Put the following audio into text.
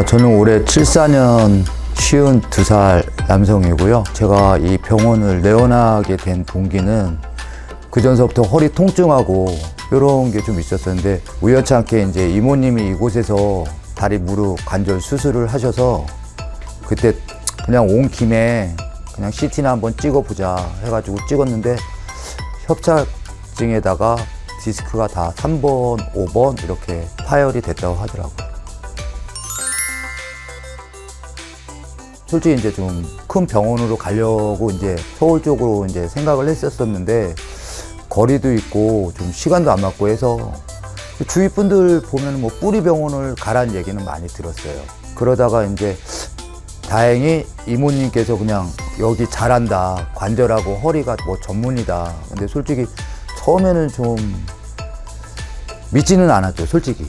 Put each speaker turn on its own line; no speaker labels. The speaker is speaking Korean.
저는 올해 74년 52살 남성이고요. 제가 이 병원을 내원하게 된 동기는 그전서부터 허리 통증하고 이런 게 좀 있었었는데 우연찮게 이제 이모님이 이곳에서 다리 무릎 관절 수술을 하셔서 그때 그냥 온 김에 그냥 CT나 한번 찍어보자 해가지고 찍었는데 협착증에다가 디스크가 다 3번, 5번 이렇게 파열이 됐다고 하더라고요. 솔직히 이제 좀 큰 병원으로 가려고 이제 서울 쪽으로 이제 생각을 했었었는데 거리도 있고 좀 시간도 안 맞고 해서 주위 분들 보면 뭐 뿌리 병원을 가라는 얘기는 많이 들었어요. 그러다가 이제 다행히 이모님께서 그냥 여기 잘한다. 관절하고 허리가 뭐 전문이다. 근데 솔직히 처음에는 좀 믿지는 않았죠, 솔직히.